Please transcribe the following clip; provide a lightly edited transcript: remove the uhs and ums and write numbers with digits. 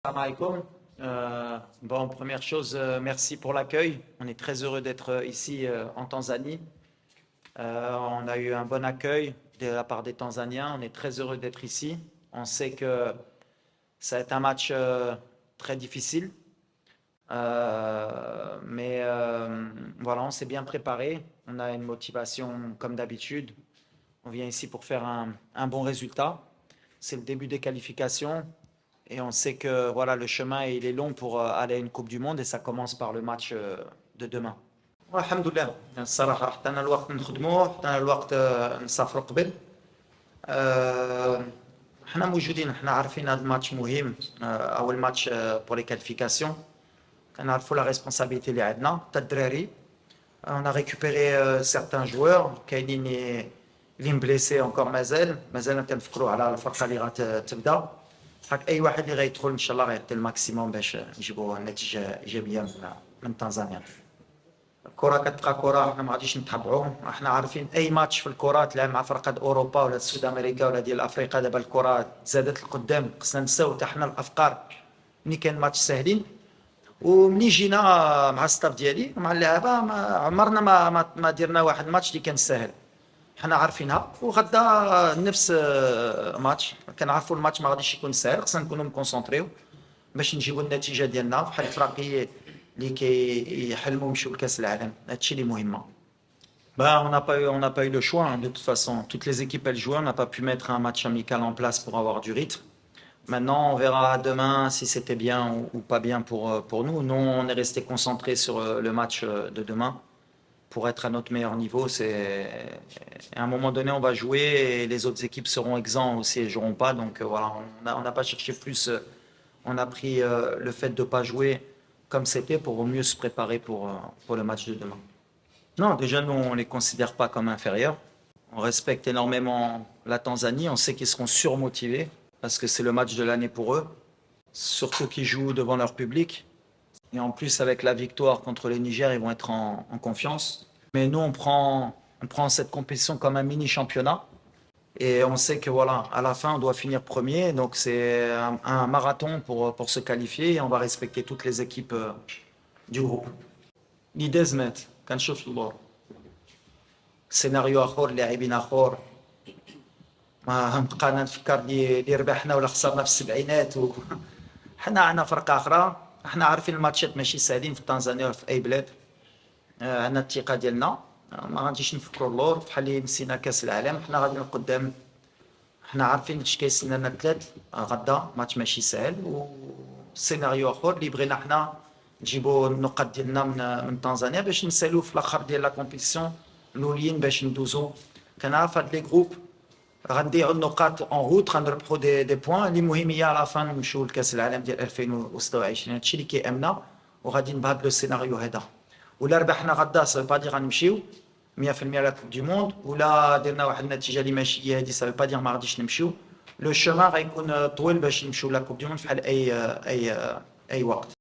Salam alaikum. Bon, première chose, merci pour l'accueil. On est très heureux d'être ici en Tanzanie. On a eu un bon accueil de la part des Tanzaniens. On est très heureux d'être ici. On sait que ça va être un match très difficile. Mais voilà, on s'est bien préparé. On a une motivation comme d'habitude. On vient ici pour faire un bon résultat. C'est le début des qualifications. Et on sait que voilà, le chemin il est long pour aller à une Coupe du Monde et ça commence par le match de demain. والحمد لله الصراحة حطينا الوقت نخدموه حطينا الوقت نسافروا قبل آه، حنا موجودين حنا عارفين هذا الماتش مهم أول ماتش بور لي كاليفيكاسيون كنعرفوا لا ريسبونسابيلتي اللي عندنا حتى الدراري on a récupéré certains joueurs كاينين اللي مبليسي encore مازال كنفكروا على الفرقة اللي غتبدا حق اي واحد اللي غيدخل ان شاء الله غيعطي الماكسيموم باش نجيبوا نتيجه ايجابيه من تنزانيا. الكره كتبقى كره حنا ما غاديش نتبعوا حنا عارفين اي ماتش في الكره تلعب مع فرقه اوروبا ولا سود امريكا ولا ديال افريقيا دابا الكره زادت لقدام خصنا نساو حتى حنا الافكار ملي كان ماتش ساهلين ومني جينا مع الستاف ديالي مع اللعابه عمرنا ما درنا واحد الماتش اللي كان ساهل حنا عارفينها وغدا نفس ماتش كنعرفوا الماتش ما غاديش يكون ساهل خصنا نكونوا مكونسونطريو باش نجيبوا النتيجه ديالنا بحال الفراقي اللي كيحلموا يمشيو لكاس العالم هادشي اللي مهمه. Bah, on n'a pas eu le choix, hein, de toute façon. Toutes les équipes, elles jouent. On n'a pas pu mettre un match amical en place pour avoir du rythme. Maintenant, on verra demain si c'était bien ou pas bien pour nous. Nous, on est resté concentré sur le match de demain. Pour être à notre meilleur niveau, à un moment donné, on va jouer et les autres équipes seront exempts aussi et ne joueront pas. Donc voilà, on n'a pas cherché plus. On a pris le fait de ne pas jouer comme c'était pour mieux se préparer pour le match de demain. Non, déjà, nous, on ne les considère pas comme inférieurs. On respecte énormément la Tanzanie. On sait qu'ils seront surmotivés parce que c'est le match de l'année pour eux. Surtout qu'ils jouent devant leur public. Et en plus, avec la victoire contre le Niger, ils vont être en confiance. Mais nous, on prend cette compétition comme un mini-championnat. Et on sait que voilà, à la fin, on doit finir premier. Donc c'est un marathon pour se qualifier. Et on va respecter toutes les équipes du groupe. L'idée se met. كنشوف اللور سيناريو اخر لاعبين اخر ما بقانا نفكر اللي ربحنا ولا خسرنا في السبعينات حنا عندنا فرقه اخرى احنا عارفين الماتشات ماشي ساهلين في تنزانيا ولا في اي بلاد عندنا الثقه ديالنا ما غاديش نفكروا اللور بحال اللي نسينا كاس العالم حنا غادي لقدام حنا عارفين اش كيسنانا الثلاث غدا ماتش ماشي ساهل وسيناريو اخر اللي بغينا حنا نجيبوا النقاط ديالنا من تنزانيا باش نسالوا في الاخر ديال لا كومبيتيسيون الاولين باش ندوزو كنعرف هاد لي جروب غنضيعوا النقاط اون روت غنربحوا دي بوان اللي مهم هي على فان نمشيو لكاس العالم ديال 2026 هادشي اللي كيامنا وغادي بهذا لو سيناريو هذا ولا ربحنا غدا سا با دير غنمشيو 100% لا كوب دي موند ولا درنا واحد النتيجه اللي ماشي هي هذه سا با دير ما غاديش نمشيو لو شومان غيكون طويل باش نمشيو لا كوب دي موند بحال اي وقت